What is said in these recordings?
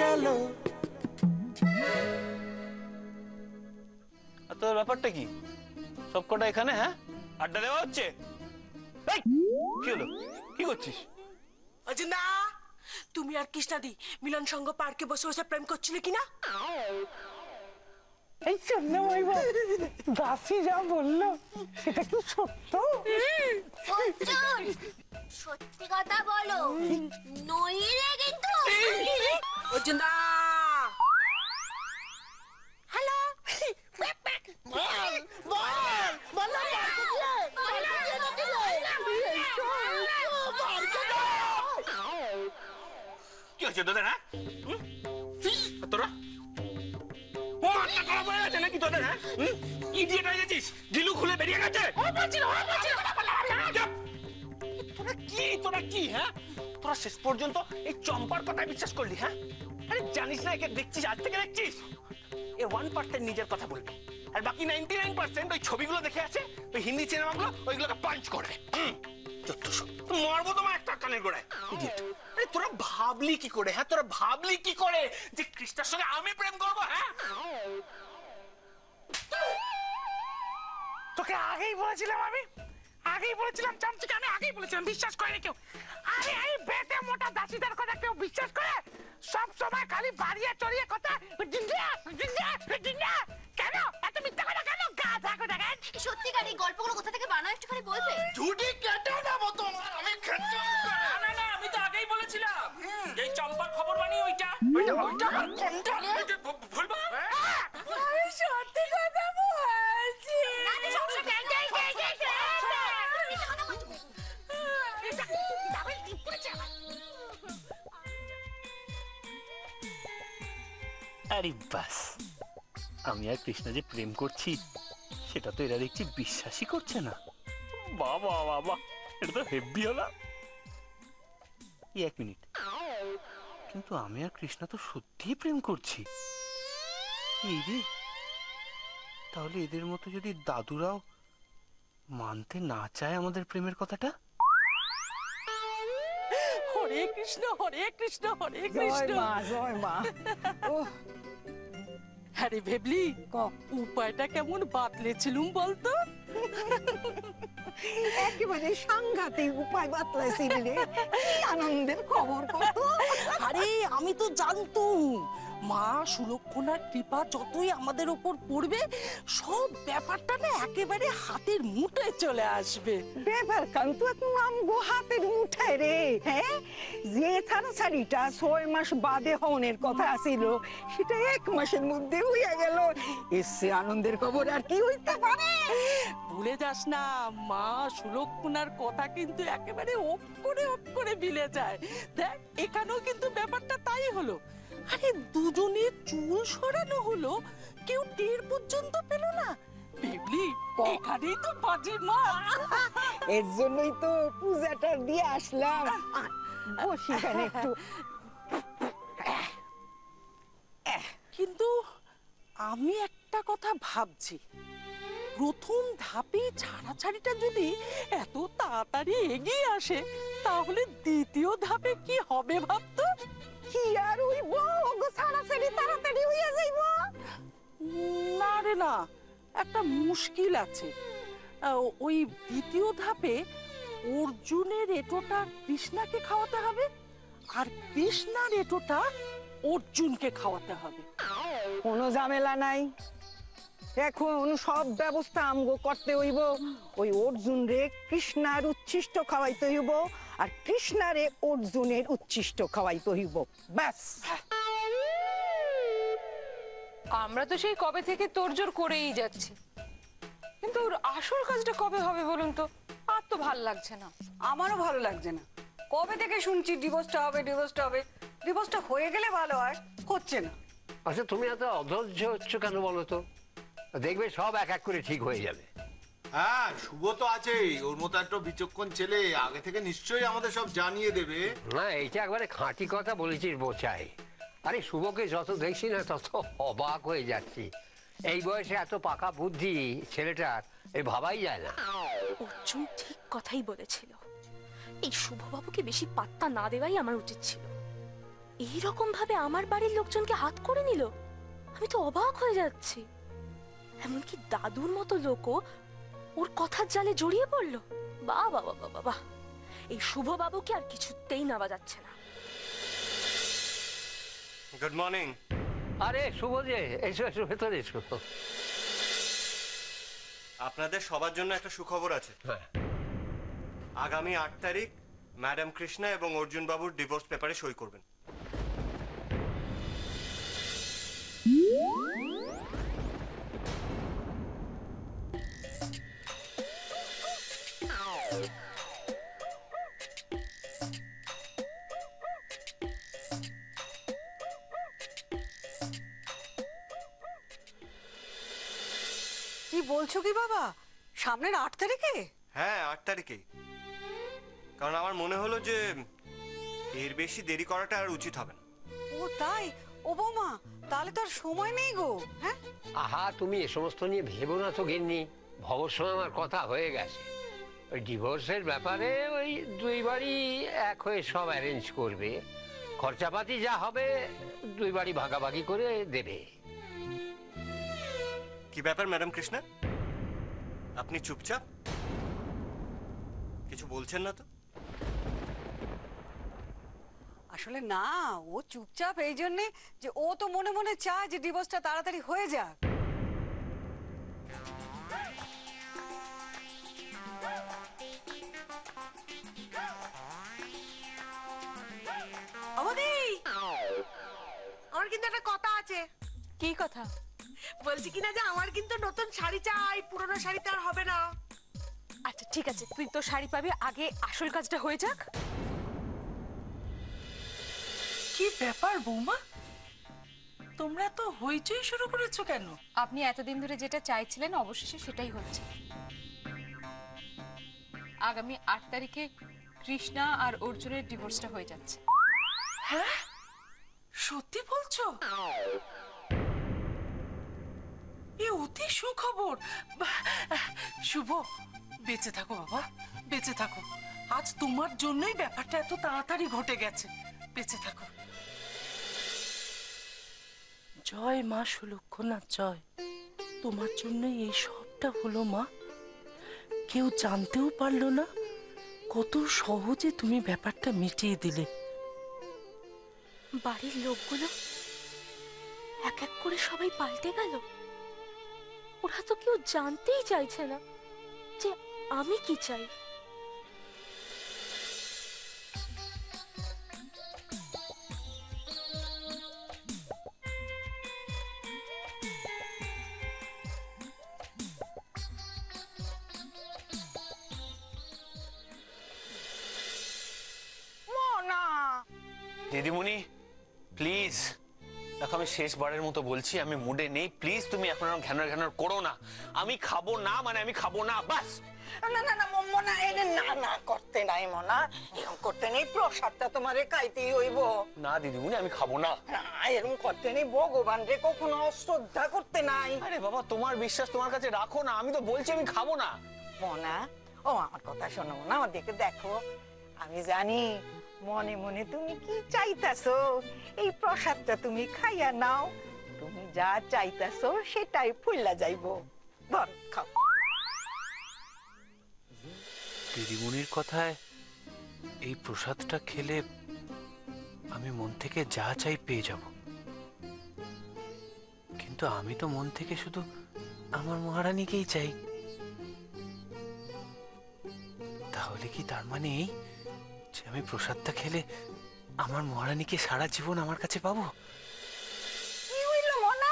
গেল। তোর ব্যাপারটা কি? সবকটা এখানে? হ্যাঁ, আড্ডা দেওয়া হচ্ছে? কি হলো, কি করছিস? না, তুমি আর কৃষ্ণাদি মিলন সংঘ পার্কে বসে বসে প্রেম করছিলে কিনা? এই দাসী যা বললো সেটা কি সত্য? সত্যি কথা বলো, নইলে কিন্তু। অর্জুনদা, হ্যালো, কি হচ্ছে তোদের? হ্যাঁ, তোরা মাথা খারাপ হয়ে গেছে নাকি তোদের? হ্যাঁ, ইডিয়েট হয়ে গেছিস? গিলু খুলে বেরিয়ে গেছে? তোরা কি? হ্যাঁ, তোরা শেষ পর্যন্ত এই চম্পার কথায় বিশ্বাস করলি? হ্যাঁ, আরে জানিস না একে দেখছিস, আজ থেকে দেখছিস। এ 1% নিজের কথা বলবে, আর বাকি 99% ওই ছবিগুলো দেখে আছে, ওই হিন্দি সিনেমাগুলো, ওইগুলোকে পাঞ্চ করবে। মারবো তোমার একটা কানের গোড়ায়। আরে তোরা ভাবলি কি করে? হ্যাঁ, তোরা ভাবলি কি করে যে কৃষ্ণার সঙ্গে আমি প্রেম করবো? হ্যাঁ, তোকে আগেই বলেছিলাম, আগেই বলেছিলাম চামচিকে, আমি আগেই বলেছিলাম, বিশ্বাস করেনি কেউ। আরে এই বেটে মোটা দাসীদের কথা কেউ বিশ্বাস করে? সব সময় খালি বাড়িয়ে চড়িয়ে কথা। কেন এত মিথ্যা কথা? কেন গাধা কথা? সত্যিকার এই গল্পগুলো কোথা থেকে বানাও একটুখানি বলবে? ঝুটি কেটে নেবো তোমার আমি। না, আমি তো আগেই বলেছিলাম এই চম্পার খবর বানি ওইটা বলবো। আমি সত্যি কথা বলছি। আরে বাস, আমি আর কৃষ্ণা যে প্রেম করছি সেটা তো এরা দেখছি বিশ্বাসই করছে না। বাবা বাবা, এটা তো হেভি হলো। এক মিনিট, কিন্তু আমি আর কৃষ্ণা তো সত্যিই প্রেম করছি। এই রে, তাহলে এদের মতো যদি দাদুরাও মানতে না চায় আমাদের প্রেমের কথাটা? হরে কৃষ্ণ, হরে কৃষ্ণ, হরে কৃষ্ণ। জয় মা। আরে ভেবলি, উপায়টা কেমন বাতলেছিলুম বলতো? একেবারে সাংঘাতিক উপায় বাতলাইছিল রে। আনন্দের খবর কত। আরে আমি তো জানতুম মা সুলক্ষণার কৃপা যতই আমাদের উপর পড়বে, সব ব্যাপারটা না একেবারে হাতের মুঠোয় চলে আসবে। ব্যাপার কিন্তু এখন আমগো হাতের মুঠায় রে। হ্যাঁ, যে ছাড়াছাড়িটা 6 মাস বাদে হওয়ার কথা ছিল সেটা 1 মাসের মধ্যে হইয়া গেল। এসে আনন্দের খবর আর কি হইতে পারে? ভুলে যাস না, মা সুলক্ষণার কথা কিন্তু একেবারে ওপ করে মিলে যায়। দেখ, এখানেও কিন্তু ব্যাপারটা তাই হলো। আরে দুজনের চুল সরানো হলো, কেউ টের পর্যন্ত পেল না। ভেবলি, এখানেই তো বাজে মা। এর জন্যই তো পূজাটা দিয়ে আসলাম। বসি এখানে একটু। কিন্তু আমি একটা কথা ভাবছি, প্রথম ধাপে ছাড়াছাড়িটা যদি এত তাড়াতাড়ি এগিয়ে আসে, তাহলে দ্বিতীয় ধাপে কি হবে ভাবতো? কি আর হইব? ওগো ছাড়াছাড়ি তাড়াতাড়ি হইয়া যাইব? না রে না, একটা মুশকিল আছে। ওই দ্বিতীয় ধাপে অর্জুনের এঁটোটা কৃষ্ণাকে খাওয়াতে হবে, আর কৃষ্ণার এঁটোটা অর্জুনকে খাওয়াতে হবে। কোনো ঝামেলা নাই, এখন সব ব্যবস্থা আমগো করতে হইব। ওই অর্জুন রে কৃষ্ণার উচ্ছিষ্ট খাওয়াইতে হইব, আর কৃষ্ণারে অর্জুনের উচ্ছিষ্ট খাওয়াইতে হইব, ব্যাস। আমরা তো সেই কবে থেকে তোড়জোড় করেই যাচ্ছি, কিন্তু ওর আসল কাজটা কবে হবে বলুন তো? আর তো ভালো লাগছে না। আমারও ভালো লাগছে না। কবে থেকে শুনছি ডিভোর্সটা হবে, ডিভোর্সটা হবে। ডিভোর্সটা হয়ে গেলে ভালো হয়, হচ্ছে না। আচ্ছা, তুমি এত অধৈর্য হচ্ছ কেন বলো তো? দেখবে সব এক এক করে ঠিক হয়ে যাবে। হ্যাঁ, শুভ তো আছেই, ওর মতো একটা বিচক্ষণ ছেলে আগে থেকে নিশ্চয়ই আমাদের সব জানিয়ে দেবে। না, এইটা একবারে খাঁটি কথা বলেছিস বোচাই। আরে শুভকে যত দেখছি না তত অবাক হয়ে যাচ্ছি। এই বয়সে এত পাকা বুদ্ধি ছেলেটার, এই ভাবাই যায় না। অর্জুন ঠিক কথাই বলেছিল, এই শুভবাবুকে বেশি পাত্তা না দেওয়াই আমার উচিত ছিল। এইরকম ভাবে আমার বাড়ির লোকজনকে হাত করে নিল, আমি তো অবাক হয়ে যাচ্ছি। এমনকি দাদুর মতো লোকও ওর কথার জালে জড়িয়ে পড়লো। বাহ বাহ বাহ বাহ বাহ, এই শুভ বাবুকে আর কিছুতেই নেওয়া যাচ্ছে না। Good morning. আরে শুভ যে, এসো এসো ভেতরে এসো। আপনাদের সবার জন্য একটা সুখবর আছে। হ্যাঁ, আগামী 8 তারিখ ম্যাডাম কৃষ্ণা এবং অর্জুন বাবুর ডিভোর্স পেপারে সই করবেন। কি বলছো কি বাবা, সামনের 8 তারিখে? হ্যাঁ, 8 তারিখেই। কারণ আমার মনে হলো যে এর বেশি দেরি করাটা আর উচিত হবে না। ও তাই? ও বৌমা, তাহলে তো আর সময় নেই গো। হ্যাঁ, আহা তুমি এ সমস্ত নিয়ে ভেবো না তো গিন্নি, ভবর সঙ্গে আমার কথা হয়ে গেছে। ওই ডিভোর্সের ব্যাপারে ওই দুই বাড়ি এক হয়ে সব অ্যারেঞ্জ করবে, খরচাপাতি যা হবে দুই বাড়ি ভাগাভাগি করে দেবে। কি ব্যাপার ম্যাডাম কৃষ্ণা, আপনি চুপচাপ, কিছু বলছেন না তো? আসলে না, ও চুপচাপ এই জন্যে যে ও তো মনে মনে চায় যে ডিভোর্সটা তাড়াতাড়ি হয়ে যাক। আমার কিন্তু একটা কথা আছে। কি কথা? বলছি কিনা যে আমার কিন্তু নতুন শাড়ি চাই, পুরনো শাড়িতে আর হবে না। আচ্ছা ঠিক আছে, তুই তো শাড়ি পাবি, আগে আসল কাজটা হয়ে যাক। কি ব্যাপার বৌমা, তোমরা তো হইচই শুরু করেছো কেন? আপনি এতদিন ধরে যেটা চাইছিলেন অবশেষে সেটাই হচ্ছে। আগামী 8 তারিখে কৃষ্ণা আর অর্জুনের ডিভোর্সটা হয়ে যাচ্ছে। হ্যাঁ, সত্যি বলছো? এ অতি সুখবর। শুভ, বেঁচে থাকো বাবা, বেঁচে থাকো। আজ তোমার জন্যই ব্যাপারটা এত তাড়াতাড়ি ঘটে গেছে। বেঁচে থাকো। জয় মা সুলক্ষণা জয়। তোমার জন্যই এই সবটা হলো মা। কেউ জানতেও পারলো না কত সহজে তুমি ব্যাপারটা মিটিয়ে দিলে। বাড়ির লোকগুলো এক এক করে সবাই পাল্টে গেল। ওরা তো কেউ জানতেই চাইছে না যে আমি কি চাই। দিদিমণি প্লিজ দেখো, আমি শেষবারের মতো বলছি, আমি মুডে নেই। প্লিজ তুমি এখন ঘ্যানর ঘ্যানর করো না। আমি খাবো না, মানে আমি খাবো না, বাস। না না না মনা, এনে না না করতে নাই মনা, এরকম করতে নেই। প্রসাদটা তোমারে খাইতেই হইব। না দিদিমণি, আমি খাবো না। না, এরকম করতে নেই। ভগবান রে কখনো শ্রদ্ধা করতে নাই। আরে বাবা, তোমার বিশ্বাস তোমার কাছে রাখো না। আমি তো বলছি আমি খাবো না। মনা, ও আমার কথা শোনো না, আমার দিকে দেখো। আমি জানি মনে মনে তুমি কি চাইতাছো। এই প্রসাদটা তুমি খাইয়া নাও, তুমি যা চাইতাছো সেটাই ফুললা যাইবো। ধর খাও। দিদিমণির কথায় এই প্রসাদটা খেলে আমি মন থেকে যা চাই পেয়ে যাব, কিন্তু আমি তো মন থেকে শুধু আমার মহারানীকেই চাই। তাহলে কি তার মানে এই যে আমি প্রসাদটা খেলে আমার মহারানীকে সারা জীবন আমার কাছে পাবো? কি হইলো মনা,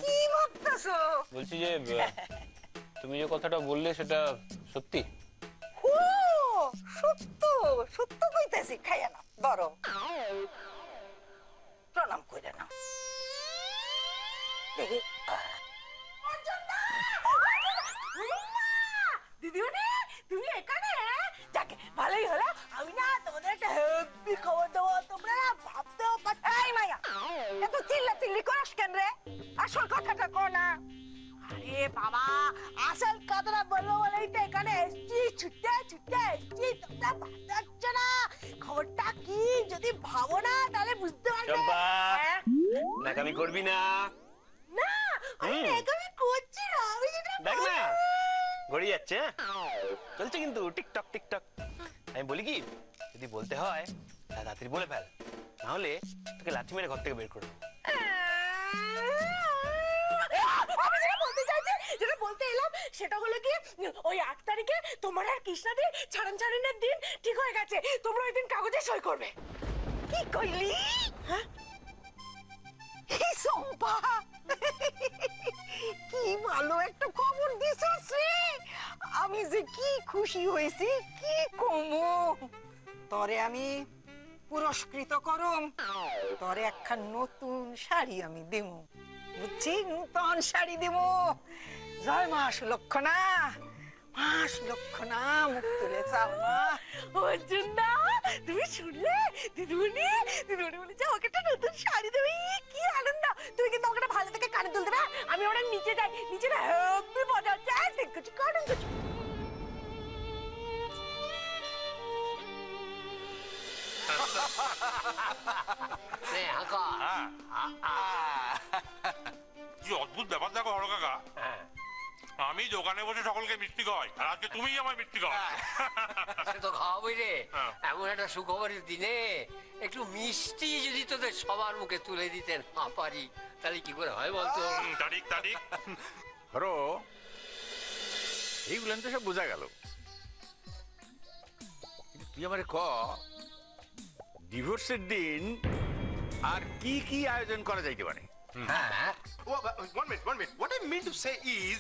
কি ভাবতাছো? বলছি যে তুমি যে কথাটা বললে সেটা সত্যি? ও সত্য সত্য কইতাছি। খাইয়া না, ধরো প্রণাম কইরা নাও। দেখি দিদিমণি তুমি এখানে? যাকে ভালোই হলো। আমি না তোমাদের একটা হেভি খবর দেবো, তোমরা না ভাবতেও পারছো। এই মাইয়া, এত চিল্লা চিল্লি করিস কেন রে? আসল কথাটা কও না। আরে বাবা, আসল কথাটা বলবো বলেই তো এখানে এসছি, ছুটে ছুটে এসছি। তোমরা ভাবতে পারছো না খবরটা কি যদি ভাবো না তাহলে বুঝতে পারবে। চম্পা হ্যাঁ? নাকামি করবি না। না আমি নেকামি করছি না, আমি যেটা দেখ না ঘড়ি যাচ্ছে, চলছে কিন্তু টিকটক টিকটক। আমি বলি কি, যদি বলতে হয় তাড়াতাড়ি বলে ফেল, নাহলে তোকে লাথি মেরে ঘর থেকে বের করে দেবো। আমি যেটা বলতে চাইছি, যেটা বলতে এলাম সেটা হলো কি, ওই 8 তারিখে তোমার আর কৃষ্ণাদের ছাড়ানের দিন ঠিক হয়ে গেছে। তোমরা ওই দিন কাগজে সই করবে। কি কইলি? হ্যাঁ? এই সম্পা, কি ভালো একটা খবর দিছিস রে। আমি যে কি খুশি হয়েছি কি কমু। তরে আমি পুরস্কৃত করম, তরে একখান নতুন শাড়ি আমি দেবো, বুঝছি? নতুন শাড়ি দেবো। জয় মা সুলক্ষণা, মা সুলক্ষণা মুখ তুলে চাও মা। অর্জুন না, তুমি শুনলে? দিদিমণি বলেছে ওকে একটা নতুন শাড়ি দেবে। কি আনন্দ! তুমি কিন্তু ওকে ভালো থেকে কানে তুলতে না। আমি ওরা নিচে যাই, নিচে না হেব্বি মজা হচ্ছে। দেখছি কারণ কিছু কি অদ্ভুত ব্যাপার দেখো হর কাকা, আমি দোকানে বসে সকলকে মিষ্টি খাওয়াই, আর আজকে তুমিই আমার মিষ্টি খাওয়া। সে তো খাওয়াবই রে, এমন একটা সুখবরের দিনে একটু মিষ্টি যদি তোদের সবার মুখে তুলে দিতে না পারি তাহলে কি করে হয় বলতো? তারিখ তারিখ ধরো এইগুলো তো সব বোঝা গেল, তুই আমার ক ডিভোর্সের দিন আর কি কি আয়োজন করা যাইতে পারে? One minute. What I mean to say is,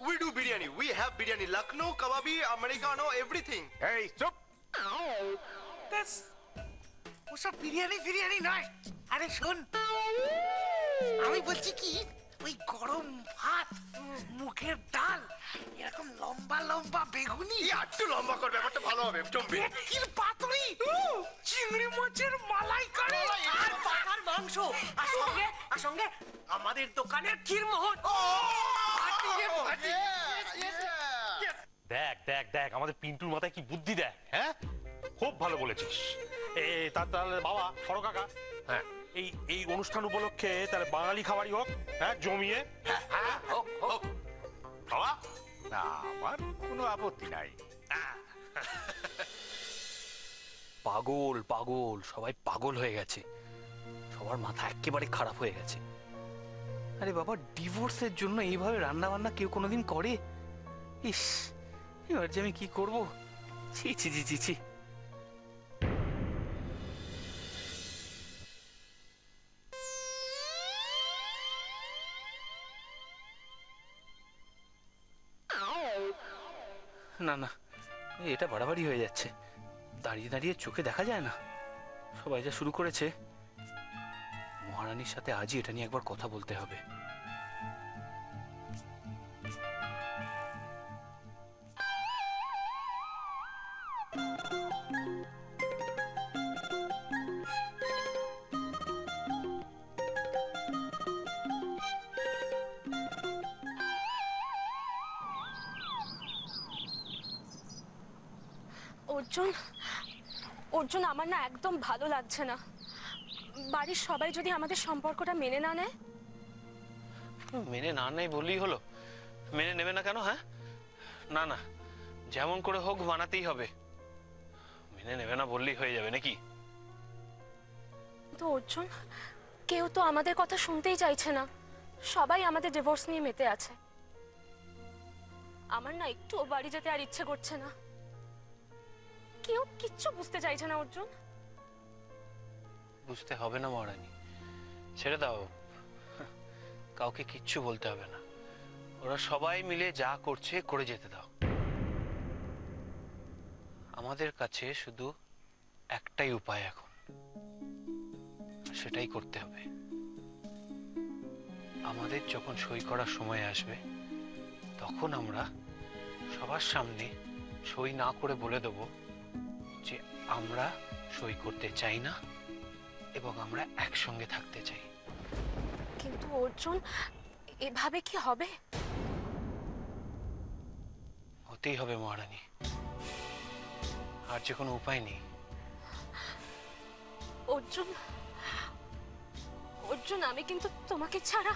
we do biryani. We have biryani, Lucknow, kababi, Americano, everything. এই চুপ! ওসব বিরিয়ানি নয়। আরে শোন, আমি বলছি কি, ওই গরম ভাত, মুখের ডাল, এরকম লম্বা লম্বা বেগুনি, একটু লম্বা কর, ব্যাপারটা ভালো হবে। জমবে। ভেটকির পাতুরি, চিংড়ি মাছের মালাইকারি, আর পাঠার মাংস, আর সঙ্গে আমাদের দোকানের ক্ষীরমোহন। দেখ দেখ দেখ আমাদের পিন্টুর মাথায় কি বুদ্ধি দেখ। হ্যাঁ, খুব ভালো বলেছিস। তাহলে বাবা হর কাকা, হ্যাঁ এই এই অনুষ্ঠান উপলক্ষে তাহলে বাঙালি খাবারই হোক, হ্যাঁ জমিয়ে। বাবা না, আমার কোনো আপত্তি নাই। পাগল পাগল, সবাই পাগল হয়ে গেছে, সবার মাথা একেবারে খারাপ হয়ে গেছে। আরে বাবা, ডিভোর্সের জন্য এইভাবে রান্না বান্না কেউ কোনোদিন করে? ইস, এবার যে আমি কি করবো? ছি ছি ছি ছি ছি। না না, এটা বাড়াবাড়ি হয়ে যাচ্ছে। দাঁড়িয়ে দাঁড়িয়ে চোখে দেখা যায় না। সবাই যা শুরু করেছে, মহারানীর সাথে আজই এটা নিয়ে একবার কথা বলতে হবে। অর্জুন, আমার না একদম ভালো লাগছে না। বাড়ির সবাই যদি আমাদের সম্পর্কটা মেনে না নেয়। মেনে না নেয় বললেই হলো? মেনে নেবে না কেন? হ্যাঁ, না না, যেমন করে হোক মানাতেই হবে। মেনে নেবে না বললেই হয়ে যাবে নাকি? তো অর্জুন, কেউ তো আমাদের কথা শুনতেই চাইছে না। সবাই আমাদের ডিভোর্স নিয়ে মেতে আছে। আমার না একটু বাড়ি যেতে আর ইচ্ছে করছে না। কেউ কিচ্ছু বুঝতে চাইছে না অর্জুন। বুঝতে হবে না মহারানী, ছেড়ে দাও, কাউকে কিচ্ছু বলতে হবে না। ওরা সবাই মিলে যা করছে করে যেতে দাও। আমাদের কাছে শুধু একটাই উপায় এখন, সেটাই করতে হবে। আমাদের যখন সই করার সময় আসবে, তখন আমরা সবার সামনে সই না করে বলে দেব যে আমরা সই করতে চাই না এবং আমরা একসঙ্গে থাকতে চাই। কিন্তু অর্জুন, এভাবে কি হবে? হতেই হবে মহারানী, আর যে কোনো উপায় নেই। অর্জুন, অর্জুন, আমি কিন্তু তোমাকে ছাড়া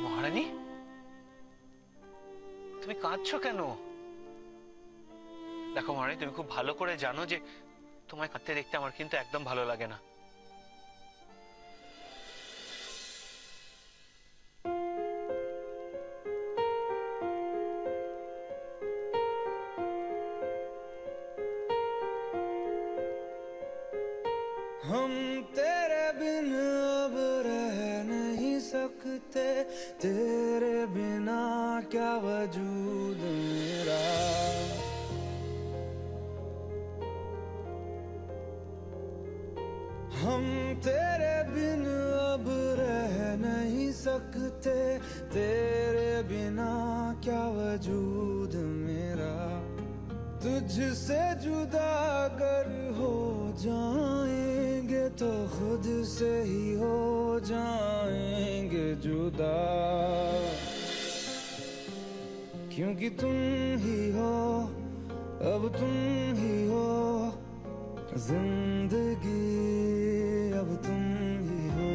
মহারানী, তুমি কাঁদছো কেন? দেখো মহারানী, তুমি খুব ভালো করে জানো যে তোমায় কাঁদতে দেখতে আমার কিন্তু একদম ভালো লাগে না। हम तेरे बिन अब रह नहीं सकते, तेरे बिना क्या वजूद मेरा। हम तेरे बिन अब रह नहीं सकते, तेरे बिना क्या वजूद मेरा। तुझसे जुदा अगर हो जाएंगे तो खुद से ही हो जाएंगे जुदा, क्योंकि तुम ही हो, अब तुम ही हो जिंदगी, अब तुम ही हो।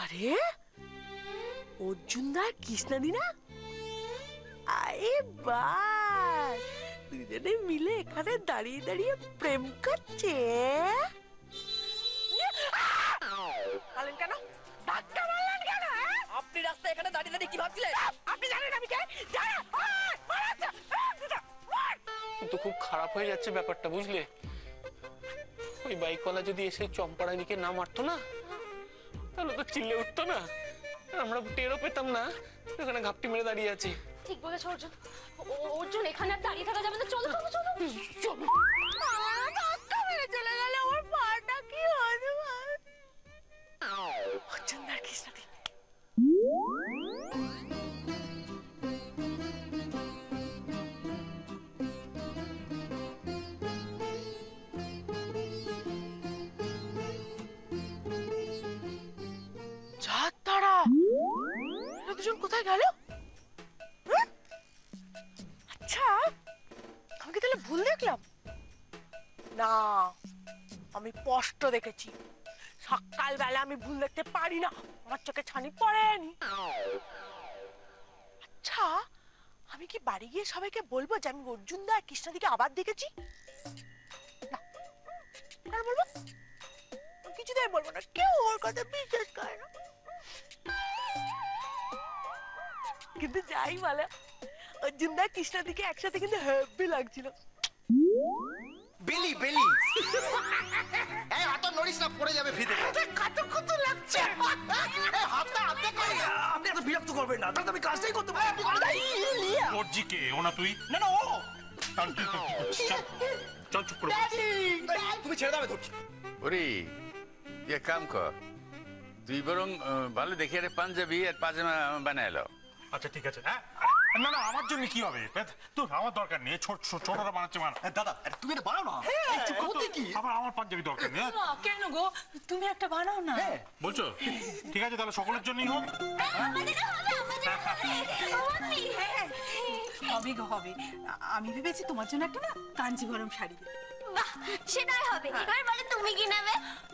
আরে অর্জুন দা কৃষ্ণাদি না? আরে বাস, দুজনে মিলে এখানে দাঁড়িয়ে দাঁড়িয়ে প্রেম করছে। বলেন কেন? ধাক্কা মারলেন কেন? আপনি রাস্তায় এখানে দাঁড়িয়ে দাঁড়িয়ে কি ভাবছিলেন? আপনি জানেন আমি কে? জানেন? কিন্তু খুব খারাপ হয়ে যাচ্ছে ব্যাপারটা, বুঝলে? ওই বাইকওয়ালা যদি এসে চম্পারানীকে না মারতো না, তাহলে তো চিল্লে উঠতো না, আমরা টেরও পেতাম না ওখানে ঘাপটি মেরে দাঁড়িয়ে আছি। ঠিক বলেছ অর্জুন। অর্জুন, এখানে আর দাঁড়িয়ে থাকা যাবে না, চলো চলো চলো চলো। ধাক্কা মেরে চলে গেলে আমার পাটা কি হবে? অর্জুন দা কৃষ্ণাদি। দুজন কোথায় গেল? আচ্ছা, আমি কি তাহলে ভুল দেখলাম? না, আমি স্পষ্ট দেখেছি। সকালবেলা আমি ভুল দেখতে পারি না, আমার চোখে ছানি পড়েনি। আচ্ছা, আমি কি বাড়ি গিয়ে সবাইকে বলবো যে আমি অর্জুন দা আর কৃষ্ণাদিকে আবার দেখেছি? না, কেন বলবো? কিছুতেই বলবো না, কেউ ওর কথা বিশ্বাস করে না। কিন্তু যাই বলে, অর্জুন দা কৃষ্ণাদিকে একসাথে কিন্তু হেভি লাগছিল। বেলি বেলি এই হাত নড়িস না, পড়ে যাবে ভিতরে। কত কত লাগছে, এই হাতটা হাতে করে। আপনি এত বিরক্ত করবেন না, তাহলে আমি কাজটাই করতে পারি। লজ্জিকে ও না তুই? না না, ও চল চুপ করে। তুমি ছেড়ে দাও ধরছি। ওরে তুই এক কাম কর, তুই বরং ভালো দেখে একটা পাঞ্জাবি আর পাজামা বানায় এলো। আচ্ছা ঠিক আছে। হ্যাঁ না না, আমার জন্য কি হবে? তোর আমার দরকার নেই, ছোটরা বানাচ্ছে মানে। দাদা তুমি এটা বানাও না। কি আমার পাঞ্জাবি দরকার নেই। কেন গো, তুমি একটা বানাও না। বলছো? ঠিক আছে, তাহলে সকলের জন্যই হোক। হবে গো হবে। আমি ভেবেছি তোমার জন্য একটা না কাঞ্জিভরম শাড়ি দেব। সেটাই হবে। এবার বলে তুমি কি নেবে?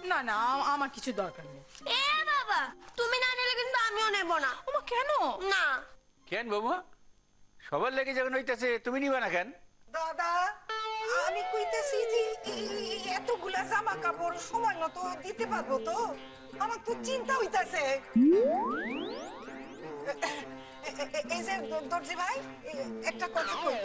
না না, আমার কিছু দরকার নেই। এ বাবা, তুমি না নিলে কিন্তু আমিও নেব না। ওমা কেন? না। কেন বাবু, সবার লেগে যখন হইতেছে তুমি নিবা না কেন? দাদা, আমি কইতেছি যে এতগুলা জামা কাপড় সময় মতো দিতে পারবো তো? আমার তো চিন্তা হইতাছে। এই যে দর্জি ভাই, একটা কথা কই,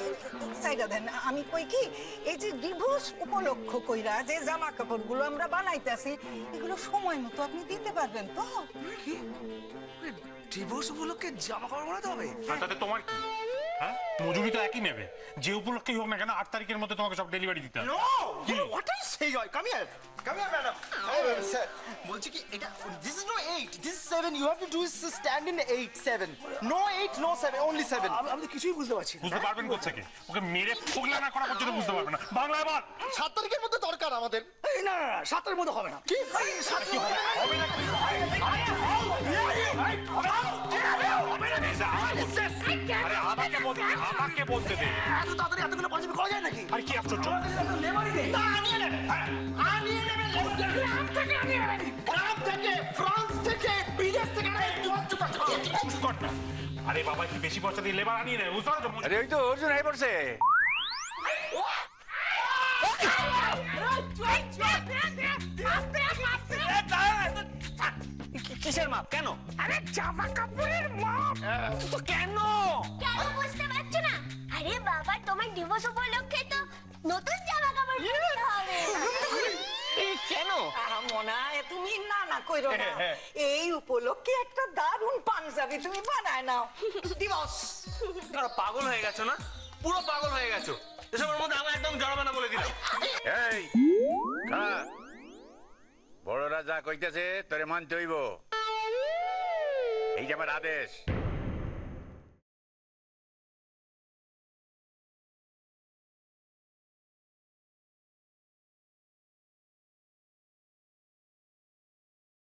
সাইডা দেন। আমি কই কি, এই যে ডিভোর্স উপলক্ষ কইরা যে জামা কাপড়গুলো আমরা বানাইতেছি, এগুলো সময় মতো আপনি দিতে পারবেন তো? ডিভোর্স উপলক্ষে জামা কাপড় বানাতে হবে? তাতে তোমার কি? হ্যাঁ, মজুরি তো একই নেবে, যে উপলক্ষেই হোক না কেন। 8 তারিখের মধ্যে তোমাকে সব ডেলিভারি দিতে হবে। হোয়াট আর সে জয় কাম হিয়ার ম্যাডাম স্যার বলছি কি এটা this is no 8 this is 7 you have to do is stand in 8 7 no 8 no 7 only 7 আমি তো কিছুই বুঝতে পারছি বুঝতে পারবেন কোথা থেকে? ওকে মেরে ফুগলা না করা পর্যন্ত বুঝতে পারবেন না। বাংলায় বল। 7 তারিখের মধ্যে দরকার আমাদের। না না না 7 এর মধ্যে হবে না। কি 7 হবে না? আরে আমাকে বলতে দে। এত তাড়াতাড়ি এতগুলো পাঞ্জাবি করা যায় নাকি? আরে কি আশ্চর্য! লেবারই নেই। না আনিয়ে নেবেন। আনিয়ে নেবেন। গ্রাম থেকে আনিয়ে নেবেন। গ্রাম থেকে, ফ্রান্স থেকে, বিদেশ থেকে চুপ কর না। আরে বাবা কি বেশি পয়সা দিয়ে লেবার আনিয়ে নেয়, বুঝতে পারছো? আরে ওই তো অর্জুন হয়ে পড়ছে। কিসের মাপ? কেন? আরে জামা কাপড়ের মাপ। তো কেন? কেন বুঝতে পারছো না? আরে বাবা, তোমার ডিভোর্স উপলক্ষে তো নতুন জামা কাপড় পরতে হবে। কেন? মনা তুমি না কইরো না, এই উপলক্ষে একটা দারুণ পাঞ্জাবি তুমি বানায় নাও। দিবস তোমরা পাগল হয়ে গেছো না? পুরো পাগল হয়ে গেছো। এসবের মধ্যে আমার একদম জড়াবে না বলে দিলাম। এই খাড়া। বড়রা যা কইতেছে তোরে মানতে হইব, এই যে আমার আদেশ।